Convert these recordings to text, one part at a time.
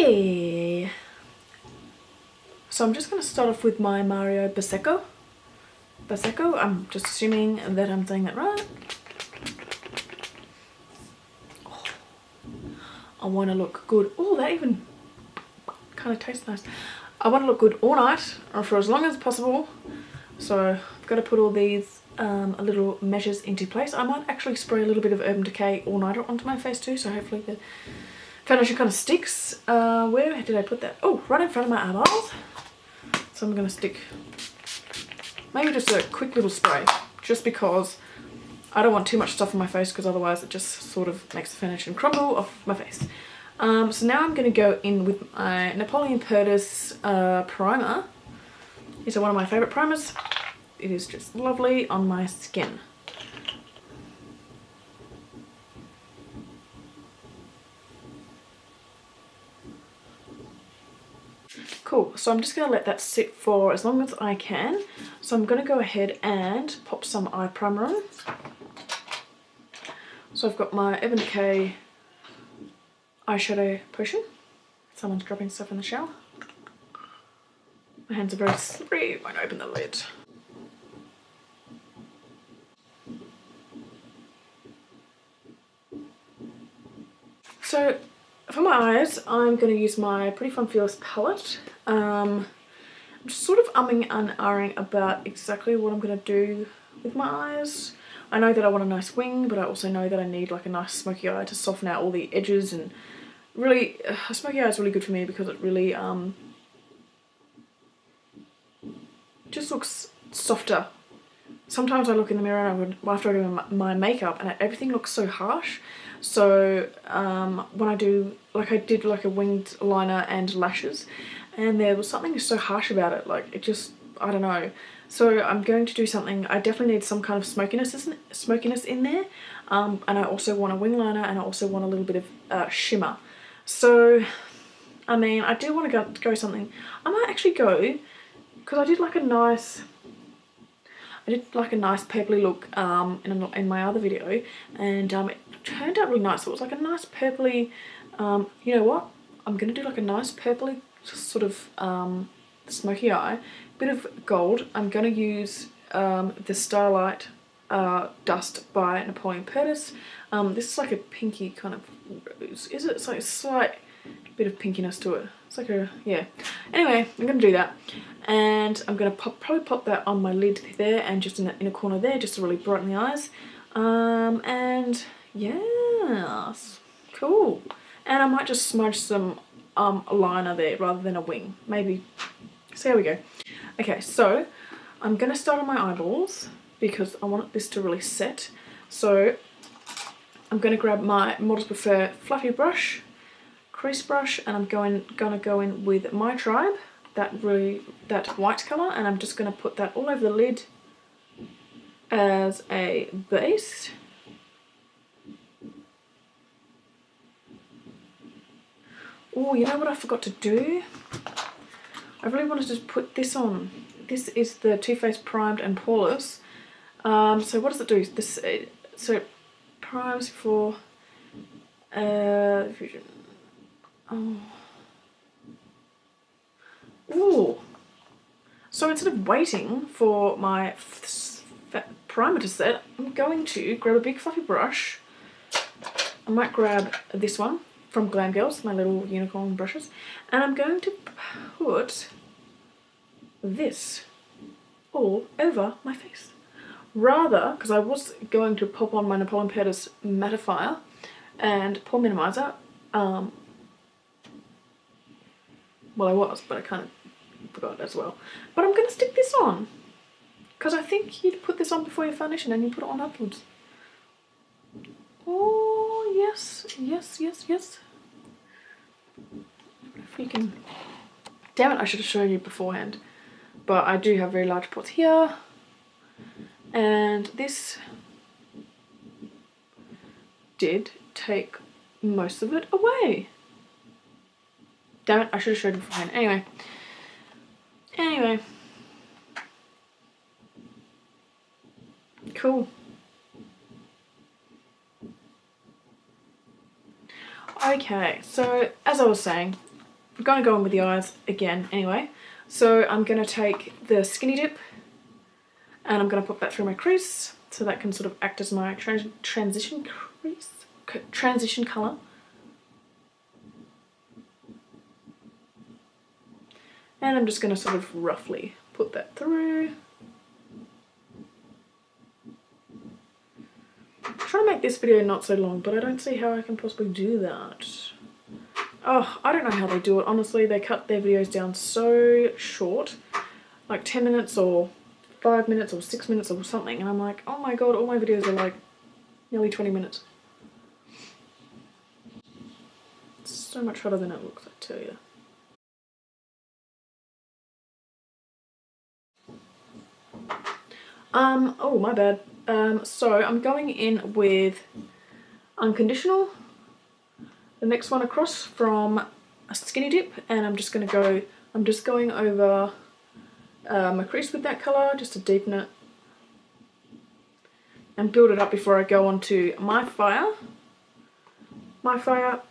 Okay, so I'm just going to start off with my Mario Basecco. I'm just assuming that I'm saying that right. Oh, I want to look good. Oh, that even kind of tastes nice. I want to look good all night, or for as long as possible. So I've got to put all these little measures into place. I might actually spray a little bit of Urban Decay All Nighter onto my face too, so hopefully the foundation kind of sticks. Where did I put that? Oh, right in front of my eyeballs. So I'm going to stick maybe just a quick little spray, just because I don't want too much stuff on my face, because otherwise it just sort of makes the foundation crumble off my face. So now I'm going to go in with my Napoleon Purtis primer. These are one of my favourite primers. It is just lovely on my skin. Cool, so I'm just going to let that sit for as long as I can. So I'm going to go ahead and pop some eye primer on. So I've got my Urban Decay eyeshadow potion. Someone's dropping stuff in the shower. My hands are very slippery, won't open the lid. So for my eyes, I'm going to use my Pretty Fun Fearless palette. I'm just sort of umming and ahhing about exactly what I'm going to do with my eyes. I know that I want a nice wing, but I also know that I need like a nice smoky eye to soften out all the edges, and really, a smoky eye is really good for me because it really just looks softer. Sometimes I look in the mirror and after I do my makeup and everything looks so harsh. So when I do, like I did like a winged liner and lashes, and there was something so harsh about it, like it just, I don't know. So I'm going to do something, I definitely need some kind of smokiness in there, and I also want a wing liner, and I also want a little bit of shimmer. So, I mean, I do want to go something, I might actually go, because I did like a nice purpley look in my other video, and it turned out really nice. So it was like a nice purpley, you know what, I'm going to do like a nice purpley sort of smoky eye, bit of gold. I'm going to use the Starlight Dust by Napoleon Purtis. This is like a pinky kind of rose. Is it? It's like a slight bit of pinkiness to it. It's like a, yeah. Anyway, I'm going to do that. And I'm going to probably pop that on my lid there, and just in the inner corner there, just to really brighten the eyes. And yes, cool. And I might just smudge some liner there rather than a wing. Maybe. So there we go. Okay, so I'm going to start on my eyeballs because I want this to really set. So I'm going to grab my Models Prefer fluffy brush, crease brush, and I'm going to go in with My Tribe, that white colour, and I'm just going to put that all over the lid as a base. Oh, you know what I forgot to do? I really wanted to put this on. This is the Too Faced Primed and Poreless. So what does it do? This so it primes for fusion. Oh. Ooh. So instead of waiting for my primer to set, I'm going to grab a big fluffy brush. I might grab this one from Glam Girls, my little unicorn brushes, and I'm going to put this all over my face. Rather, because I was going to pop on my Napoleon Purtis mattifier and pore minimizer, well, I was, but I kind of forgot as well. But I'm going to stick this on, because I think you'd put this on before your foundation and you put it on afterwards. Oh, yes, yes, yes, yes. If you can... Damn it, I should have shown you beforehand. But I do have very large pots here. And this did take most of it away. Damn it, I should have showed you beforehand. Anyway. Cool. Okay, so as I was saying, I'm going to go in with the eyes again anyway. So I'm going to take the Skinny Dip and I'm going to put that through my crease so that can sort of act as my transition colour. And I'm just going to sort of roughly put that through. I'm trying to make this video not so long, but I don't see how I can possibly do that. Oh, I don't know how they do it. Honestly, they cut their videos down so short, like 10 minutes or 5 minutes or 6 minutes or something, and I'm like, oh my god, all my videos are like nearly 20 minutes. It's so much harder than it looks, I tell you. Oh, my bad. So I'm going in with Unconditional, the next one across from a Skinny Dip, and I'm just going over my crease with that colour just to deepen it and build it up before I go on to My Fire.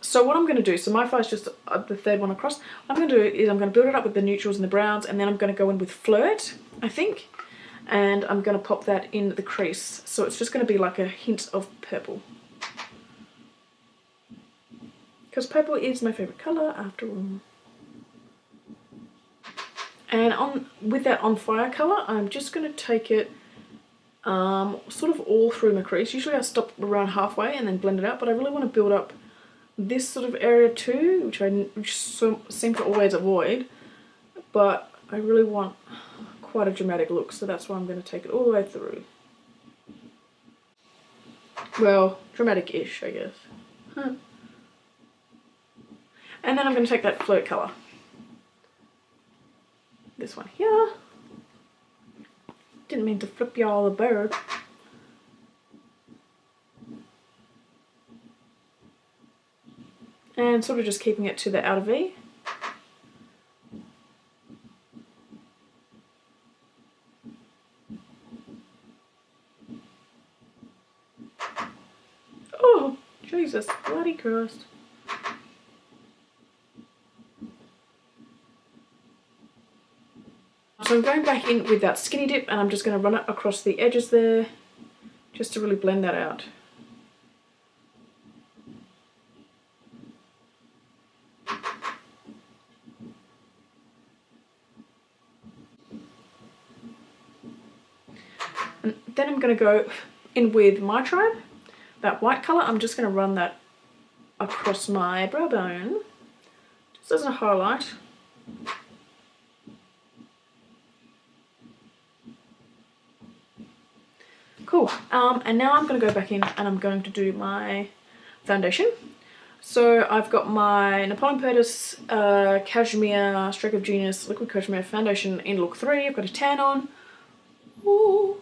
So what I'm going to do, so My Fire is just the third one across. What I'm going to do is I'm going to build it up with the neutrals and the browns, and then I'm going to go in with Flirt, I think, and I'm going to pop that in the crease. So it's just going to be like a hint of purple, because purple is my favourite colour after all. And with that On Fire colour, I'm just going to take it sort of all through my crease. Usually I stop around halfway and then blend it out, but I really want to build up this sort of area too, which seem to always avoid, but I really want quite a dramatic look, so that's why I'm going to take it all the way through. Well, dramatic-ish, I guess. Huh. And then I'm going to take that Flirt colour. This one here. Didn't mean to flip y'all the bird. And sort of just keeping it to the outer V. Oh, Jesus, bloody Christ. So I'm going back in with that Skinny Dip and I'm just going to run it across the edges there just to really blend that out. And then I'm going to go in with My Tribe, that white colour. I'm just going to run that across my brow bone just as a highlight. Cool, and now I'm going to go back in and I'm going to do my foundation. So I've got my Napoleon Purtis Cashmere Stroke of Genius Liquid Cashmere Foundation in look 3. I've got a tan on. Ooh,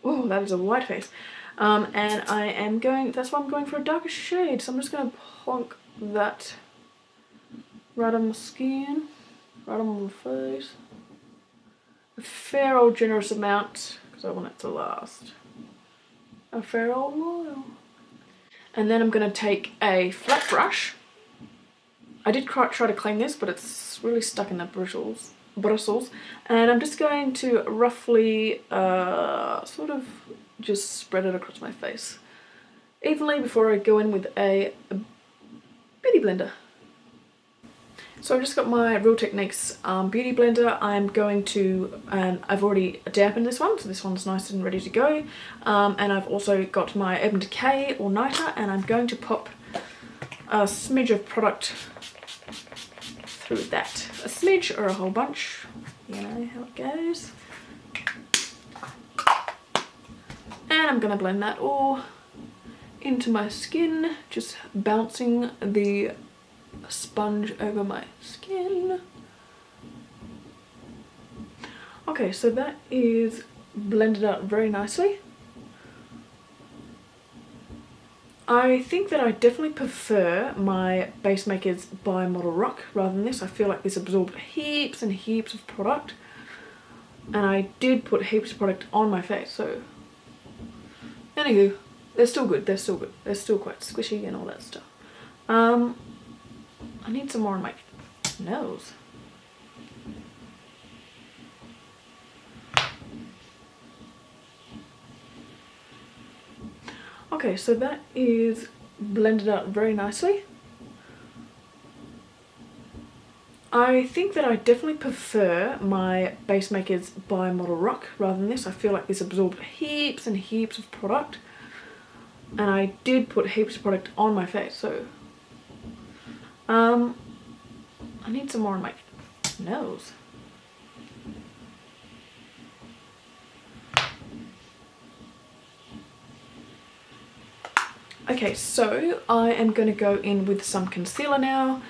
ooh, that is a white face. And that's why I'm going for a darker shade. So I'm just going to plonk that right on the skin, right on the face. A fair old generous amount, because I want it to last. A fair old while. And then I'm going to take a flat brush. I did try to clean this, but it's really stuck in the bristles. And I'm just going to roughly sort of just spread it across my face evenly before I go in with a beauty blender. So I've just got my Real Techniques beauty blender. I'm going to, and I've already dampened this one, so this one's nice and ready to go. And I've also got my Urban Decay All-Nighter, and I'm going to pop a smidge of product through that. A smidge or a whole bunch, you know how it goes. And I'm going to blend that all into my skin, just bouncing the sponge over my skin. Okay, so that is blended out very nicely. I think that I definitely prefer my Base Makers by Model Rock rather than this. I feel like this absorbed heaps and heaps of product, and I did put heaps of product on my face, so anywho, they're still good, they're still good. They're still quite squishy and all that stuff. I need some more on my nose. Okay, so that is blended out very nicely. I think that I definitely prefer my base makers by Model Rock rather than this. I feel like this absorbed heaps and heaps of product, and I did put heaps of product on my face, so I need some more on my nose. Okay, so I am going to go in with some concealer now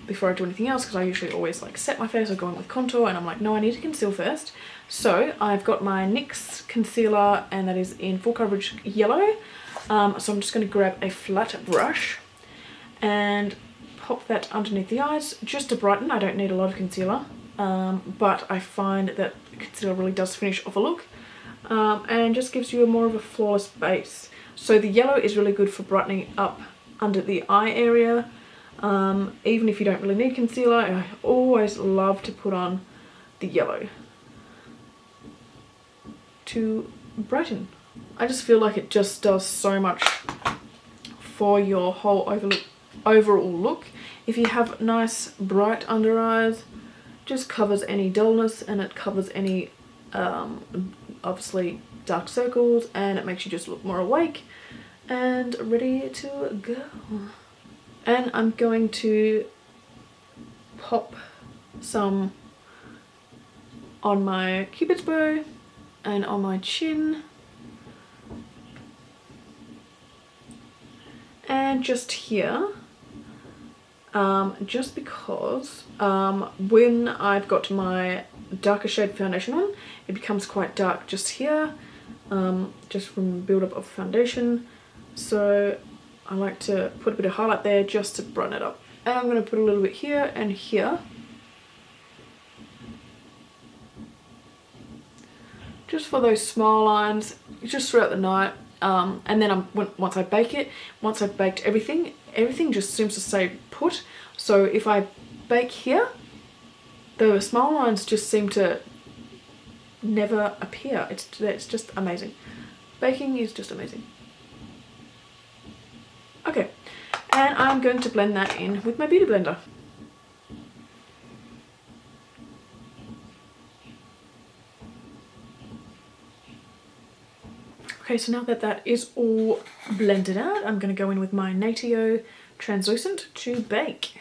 before I do anything else, because I usually always like set my face or go in with contour, and I'm like, no, I need to conceal first. So I've got my NYX concealer, and that is in full coverage yellow. So I'm just going to grab a flat brush and pop that underneath the eyes just to brighten. I don't need a lot of concealer, but I find that concealer really does finish off a look and just gives you a more of a flawless base. So the yellow is really good for brightening up under the eye area. Even if you don't really need concealer, I always love to put on the yellow to brighten. I just feel like it just does so much for your whole overall look. If you have nice bright under eyes, just covers any dullness, and it covers any obviously dark circles, and it makes you just look more awake and ready to go. And I'm going to pop some on my cupid's bow and on my chin, and just here, just because when I've got my darker shade foundation on, it becomes quite dark just here, just from build up of foundation. So I like to put a bit of highlight there just to brighten it up. And I'm going to put a little bit here and here, just for those smile lines, just throughout the night. And then once I bake it, once I've baked everything just seems to stay put. So if I bake here, the smile lines just seem to never appear. It's just amazing. Baking is just amazing. Okay, and I'm going to blend that in with my beauty blender. Okay, so now that that is all blended out, I'm going to go in with my Natio translucent to bake.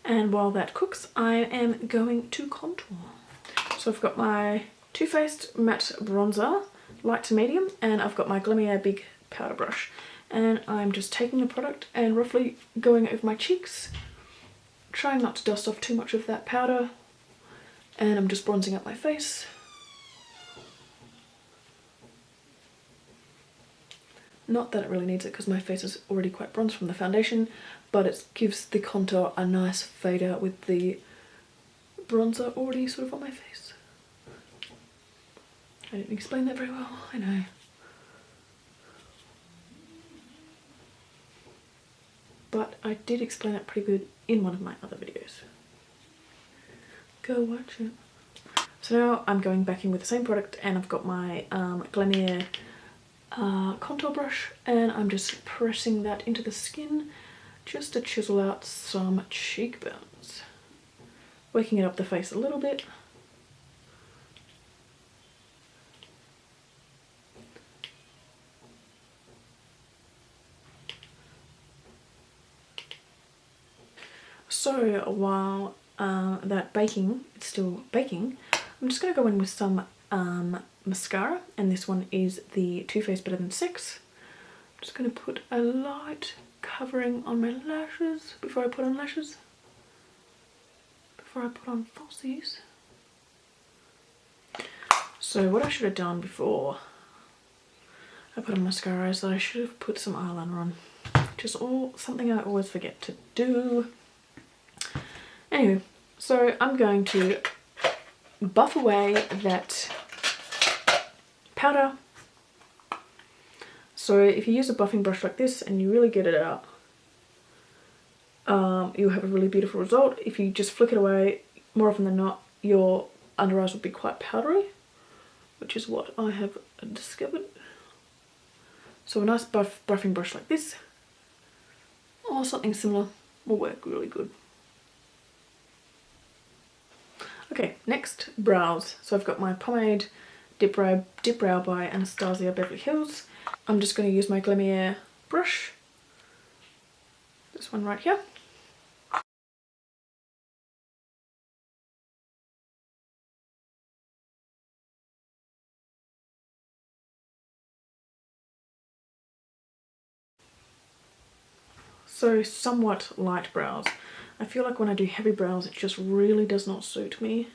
And while that cooks, I am going to contour. So I've got my Too Faced matte bronzer, light to medium, and I've got my Glammier big powder brush, and I'm just taking the product and roughly going over my cheeks, trying not to dust off too much of that powder, and I'm just bronzing up my face. Not that it really needs it because my face is already quite bronzed from the foundation, but it gives the contour a nice fade out with the bronzer already sort of on my face. I didn't explain that very well, I know. But I did explain it pretty good in one of my other videos. Go watch it. So now I'm going back in with the same product, and I've got my Glammier contour brush, and I'm just pressing that into the skin just to chisel out some cheekbones. Waking it up the face a little bit. So while it's still baking, I'm just going to go in with some mascara, and this one is the Too Faced Better Than Sex. I'm just going to put a light covering on my lashes before I put on lashes, before I put on falsies. So what I should have done before I put on mascara is that I should have put some eyeliner on. Just something I always forget to do. Anyway, so I'm going to buff away that powder. So if you use a buffing brush like this and you really get it out, you'll have a really beautiful result. If you just flick it away, more often than not, your under eyes will be quite powdery, which is what I have discovered. So a nice buffing brush like this, or something similar, will work really good. Okay, next, brows. So I've got my pomade Dip Brow by Anastasia Beverly Hills. I'm just going to use my Glammier brush, this one right here. So somewhat light brows. I feel like when I do heavy brows it just really does not suit me.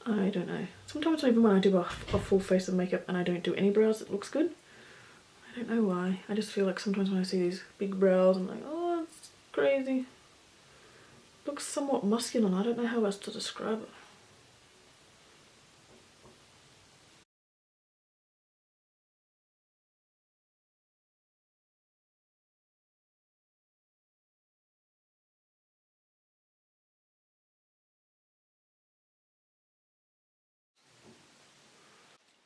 I don't know. Sometimes even when I do a full face of makeup and I don't do any brows, it looks good. I don't know why. I just feel like sometimes when I see these big brows I'm like, oh, it's crazy. It looks somewhat masculine. I don't know how else to describe it.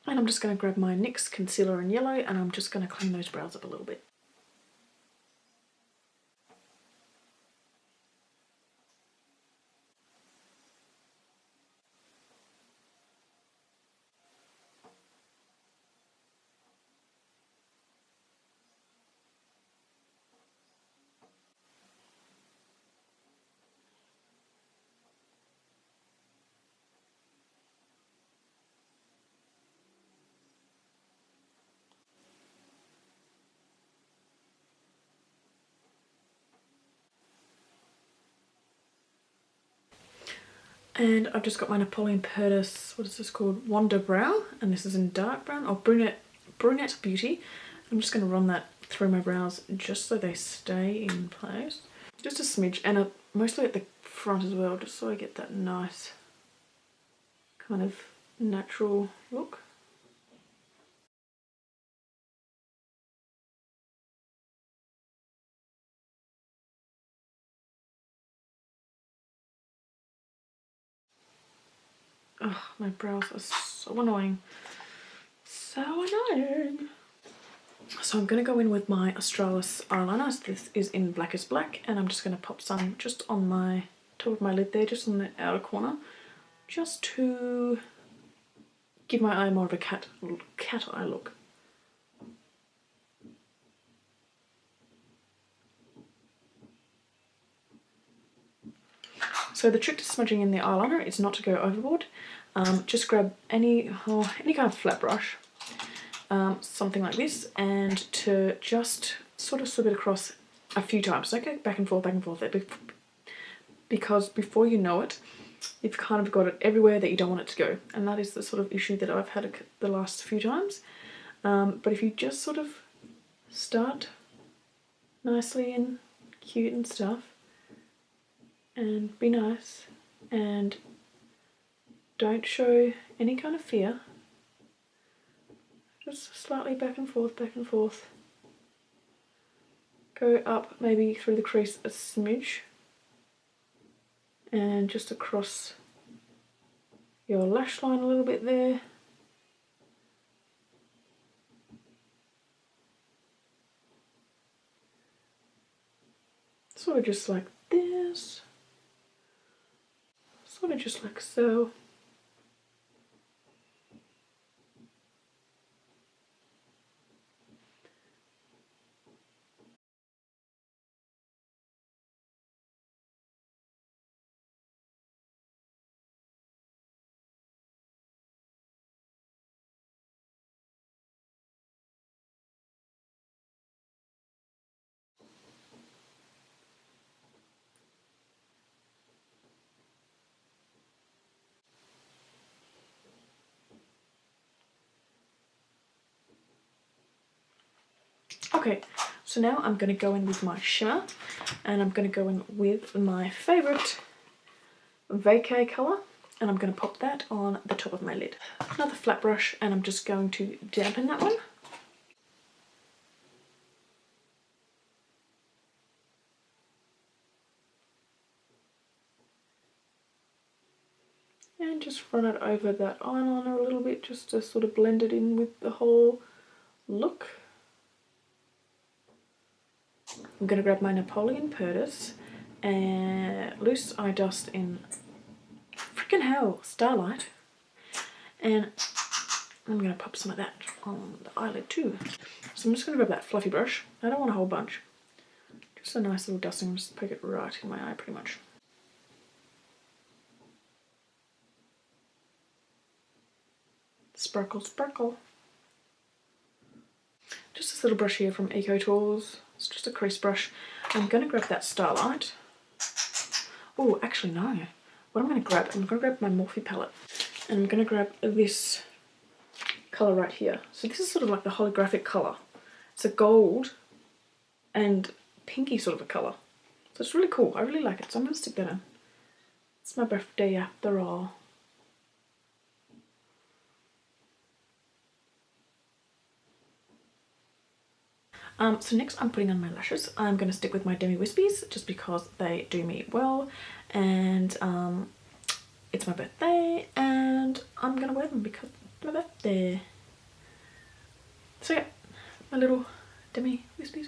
And I'm just going to grab my NYX concealer in yellow and I'm just going to clean those brows up a little bit. And I've just got my Napoleon Perdis, what is this called? Wonder Brow, and this is in dark brown, or Brunette Beauty. I'm just going to run that through my brows just so they stay in place. Just a smidge, and mostly at the front as well, just so I get that nice kind of natural look. Oh, my brows are so annoying. So annoying. So I'm going to go in with my Australis eyeliner. So this is in Blackest Black, and I'm just going to pop some just on my top of my lid there, just on the outer corner, just to give my eye more of a cat eye look. So the trick to smudging in the eyeliner is not to go overboard. Just grab any kind of flat brush, something like this, and to just sort of slip it across a few times. Okay, back and forth, because before you know it, you've kind of got it everywhere that you don't want it to go, and that is the sort of issue that I've had the last few times. But if you just sort of start nicely and cute and stuff, and be nice, and don't show any kind of fear, just slightly back and forth, go up maybe through the crease a smidge, and just across your lash line a little bit there. Sort of just like this. Sort of just like so. Okay, so now I'm going to go in with my shimmer, and I'm going to go in with my favourite vacay colour, and I'm going to pop that on the top of my lid. Another flat brush, and I'm just going to dampen that one. and just run it over that eyeliner a little bit just to sort of blend it in with the whole look. I'm going to grab my Napoleon Purtis and loose eye dust in freaking hell, Starlight, and I'm going to pop some of that on the eyelid too. So I'm just going to grab that fluffy brush. I don't want a whole bunch, just a nice little dusting, just poke it right in my eye pretty much. Sparkle, sparkle. Just this little brush here from Eco Tools. It's just a crease brush. I'm going to grab that Starlight. Oh, actually no. What I'm going to grab my Morphe palette. And I'm going to grab this colour right here. So this is sort of like the holographic colour. It's a gold and pinky sort of a colour. So it's really cool. I really like it. So I'm going to stick that in. It's my birthday after all. So next I'm putting on my lashes. I'm going to stick with my Demi Wispies just because they do me well, and it's my birthday and I'm going to wear them because it's my birthday. So yeah, my little Demi Wispies.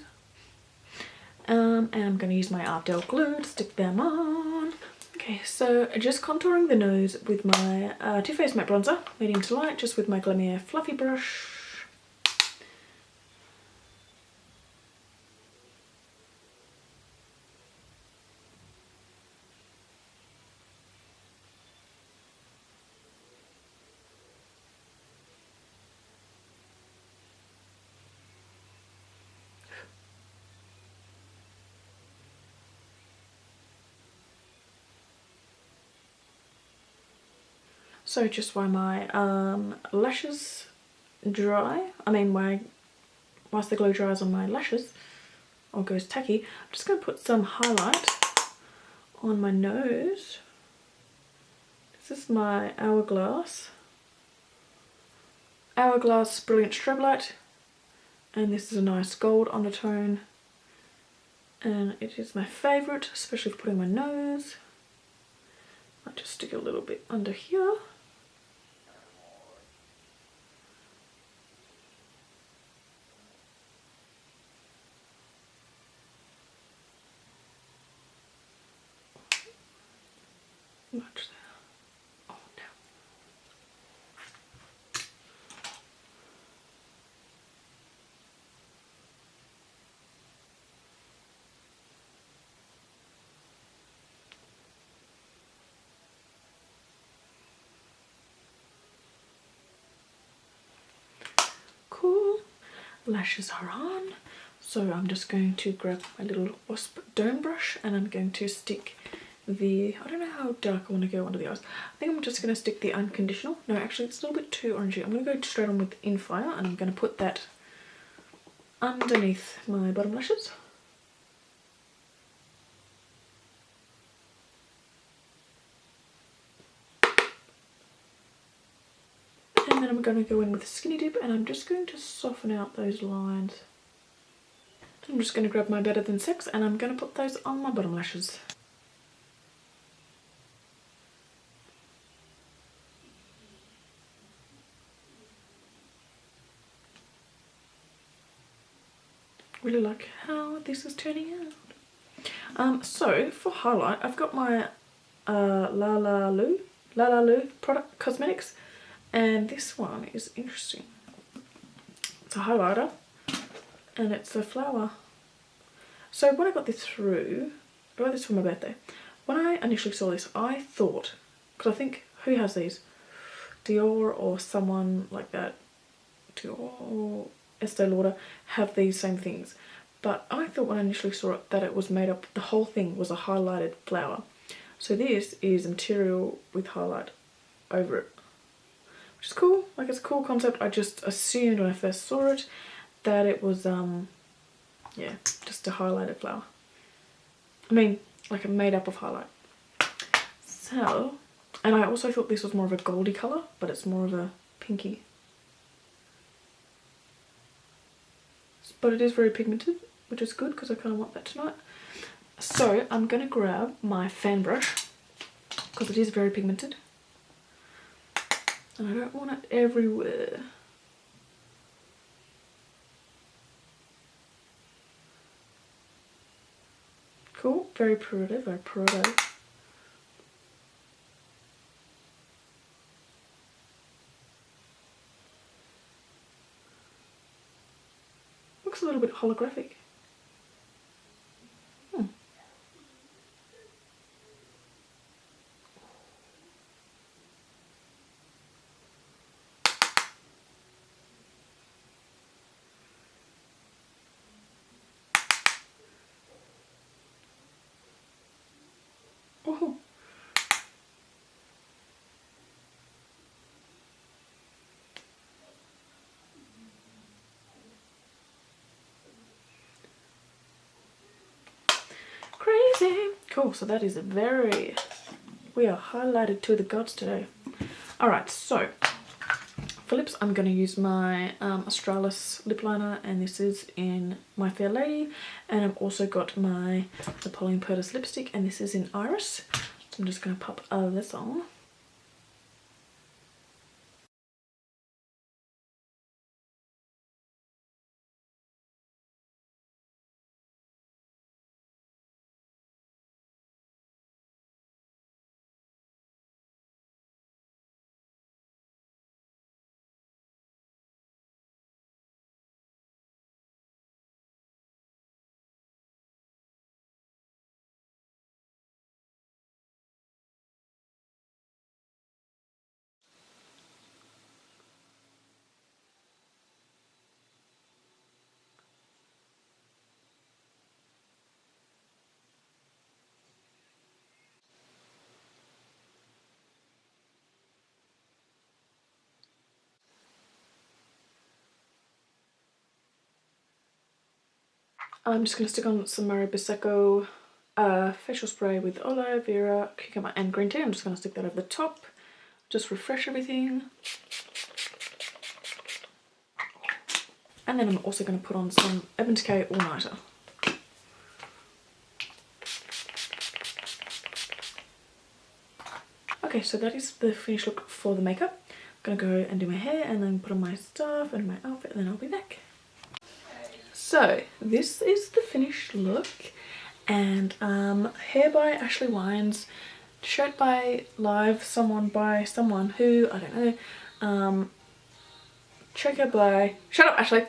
And I'm going to use my Ardell glue to stick them on. Okay, so just contouring the nose with my Too Faced matte bronzer, medium to light, just with my Glamere fluffy brush. So just while my lashes dry, whilst the glue dries on my lashes, or goes tacky, I'm just going to put some highlight on my nose. This is my Hourglass Brilliant Strobe Light, and this is a nice gold undertone, and it is my favourite, especially for putting my nose. I'll just stick a little bit under here. Much there. Oh no. Cool. Lashes are on. So I'm just going to grab my little wasp dome brush and I'm going to stick I don't know how dark I want to go under the eyes. I think I'm just going to stick the unconditional. No, actually it's a little bit too orangey. I'm going to go straight on with In Fire and I'm going to put that underneath my bottom lashes. And then I'm going to go in with Skinny Dip and I'm just going to soften out those lines. I'm just going to grab my Better Than Sex and I'm going to put those on my bottom lashes. Really like how this is turning out. So for highlight, I've got my La La Lu product cosmetics, and this one is interesting. It's a highlighter and it's a flower. So when I got this through, I got this for my birthday. When I initially saw this, I thought, because I think, who has these? Dior or someone like that, Dior or Estee Lauder have these same things, but I thought when I initially saw it that it was made up, the whole thing was a highlighted flower. So this is material with highlight over it, which is cool. Like, it's a cool concept. I just assumed when I first saw it that it was yeah, just a highlighted flower. I mean, like a made up of highlight. So, and I also thought this was more of a goldy colour, but it's more of a pinky. But it is very pigmented, which is good because I kind of want that tonight. So I'm going to grab my fan brush because it is very pigmented. and I don't want it everywhere. Cool, very pretty, very pretty. Looks a little bit holographic. Oh. Crazy. Cool, so that is we are highlighted to the gods today. Alright, so for lips I'm going to use my Australis lip liner, and this is in My Fair Lady, and I've also got my Napoleon Purtis lipstick, and this is in Iris. I'm just going to pop this on. I'm just going to stick on some Mario Bisecco facial spray with aloe vera, cucumber and green tea. I'm just going to stick that over the top, just refresh everything. And then I'm also going to put on some Urban Decay All Nighter. Okay, so that is the finished look for the makeup. I'm going to go and do my hair and then put on my stuff and my outfit, and then I'll be back. So this is the finished look, and hair by Ashley Wines, shirt by someone who I don't know, choker by shut up Ashley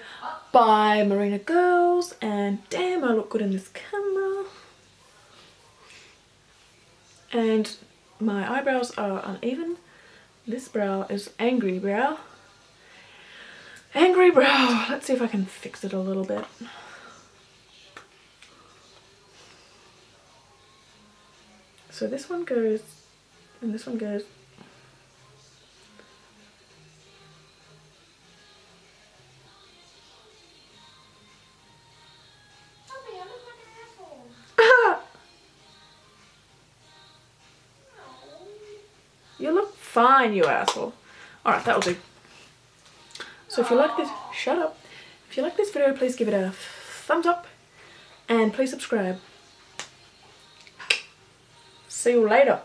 by Marina Girls, and damn I look good in this camera. And my eyebrows are uneven. This brow is angry brow. Angry brow. Let's see if I can fix it a little bit. So this one goes, and this one goes. Mommy, I look like an asshole. You look fine, you asshole. Alright, that'll do. So if you like this, shut up. If you like this video, please give it a thumbs up and please subscribe. See you later.